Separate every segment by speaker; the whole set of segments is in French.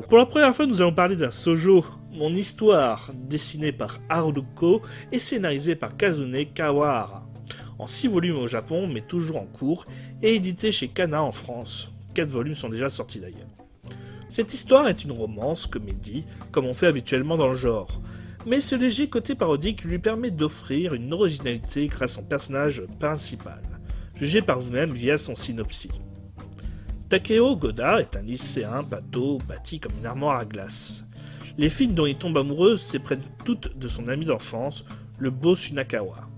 Speaker 1: Pour la première fois, nous allons parler d'un shoujo, mon histoire, dessinée par Haruko et scénarisée par Kazune Kawahara. En 6 volumes au Japon, mais toujours en cours, et édité chez Kana en France. 4 volumes sont déjà sortis d'ailleurs. Cette histoire est une romance, comédie, comme on fait habituellement dans le genre, mais ce léger côté parodique lui permet d'offrir une originalité grâce à son personnage principal, jugé par vous-même via son synopsis. Takeo Goda est un lycéen bateau bâti comme une armoire à glace. Les filles dont il tombe amoureux s'éprennent toutes de son ami d'enfance, le beau Sunakawa.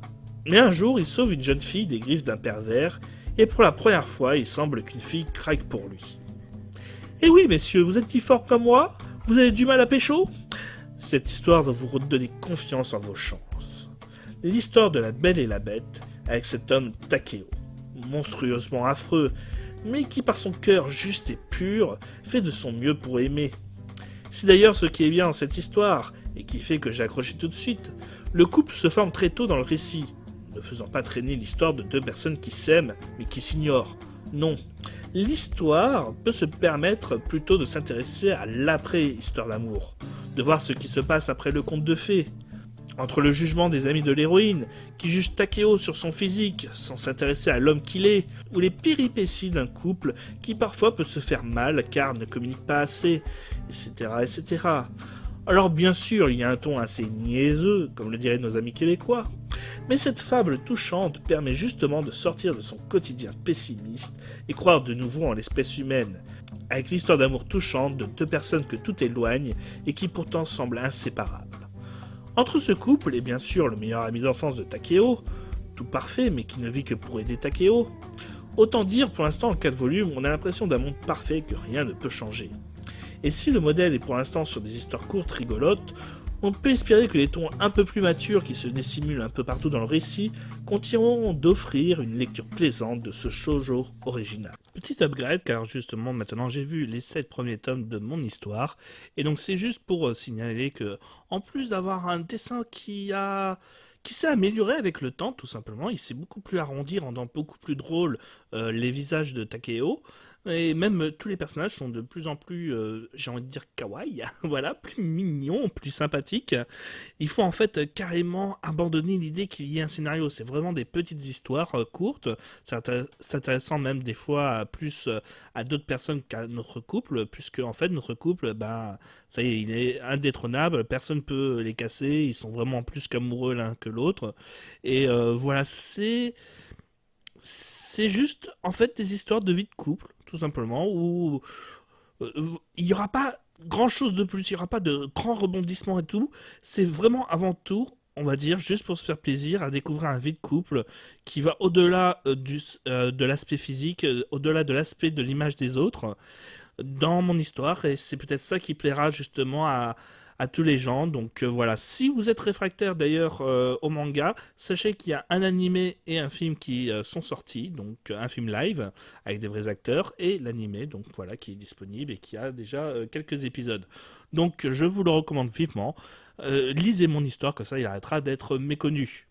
Speaker 1: Mais un jour, il sauve une jeune fille des griffes d'un pervers, et pour la première fois, il semble qu'une fille craque pour lui. « Eh oui, messieurs, vous êtes si forts comme moi? Vous avez du mal à pécho ?» Cette histoire va vous redonner confiance en vos chances. L'histoire de la Belle et la Bête, avec cet homme Takeo, monstrueusement affreux, mais qui par son cœur juste et pur, fait de son mieux pour aimer. C'est d'ailleurs ce qui est bien dans cette histoire, et qui fait que j'ai accroché tout de suite. Le couple se forme très tôt dans le récit, ne faisant pas traîner l'histoire de 2 personnes qui s'aiment, mais qui s'ignorent. Non. L'histoire peut se permettre plutôt de s'intéresser à l'après-histoire d'amour, de voir ce qui se passe après le conte de fées. Entre le jugement des amis de l'héroïne, qui jugent Takeo sur son physique, sans s'intéresser à l'homme qu'il est, ou les péripéties d'un couple qui parfois peut se faire mal car ne communique pas assez, etc., etc. Alors bien sûr, il y a un ton assez niaiseux, comme le diraient nos amis québécois, mais cette fable touchante permet justement de sortir de son quotidien pessimiste et croire de nouveau en l'espèce humaine, avec l'histoire d'amour touchante de 2 personnes que tout éloigne et qui pourtant semblent inséparables. Entre ce couple et bien sûr le meilleur ami d'enfance de Takeo, tout parfait mais qui ne vit que pour aider Takeo, autant dire pour l'instant en 4 volumes on a l'impression d'un monde parfait que rien ne peut changer. Et si le modèle est pour l'instant sur des histoires courtes rigolotes, on peut espérer que les tons un peu plus matures qui se dissimulent un peu partout dans le récit continueront d'offrir une lecture plaisante de ce shoujo original. Petit upgrade car justement maintenant j'ai vu les 7 premiers tomes de mon histoire et donc c'est juste pour signaler que en plus d'avoir un dessin qui s'est amélioré avec le temps tout simplement, il s'est beaucoup plus arrondi rendant beaucoup plus drôle les visages de Takeo. Et même tous les personnages sont de plus en plus, j'ai envie de dire kawaii, voilà, plus mignons, plus sympathiques. Il faut en fait carrément abandonner l'idée qu'il y ait un scénario. C'est vraiment des petites histoires courtes, s'intéressant même des fois plus à d'autres personnes qu'à notre couple, puisque en fait notre couple, ça y est, il est indétrônable, personne peut les casser, ils sont vraiment plus qu'amoureux l'un que l'autre. Et voilà, c'est juste, en fait, des histoires de vie de couple, tout simplement, où il n'y aura pas grand-chose de plus, il n'y aura pas de grands rebondissements et tout. C'est vraiment avant tout, on va dire, juste pour se faire plaisir, à découvrir un vie de couple qui va au-delà de l'aspect physique, au-delà de l'aspect de l'image des autres, dans mon histoire. Et c'est peut-être ça qui plaira justement à tous les gens. Donc voilà, si vous êtes réfractaire d'ailleurs au manga, sachez qu'il y a un animé et un film qui sont sortis, donc un film live avec des vrais acteurs et l'animé, donc voilà, qui est disponible et qui a déjà quelques épisodes. Donc je vous le recommande vivement. Lisez mon histoire, comme ça il arrêtera d'être méconnu.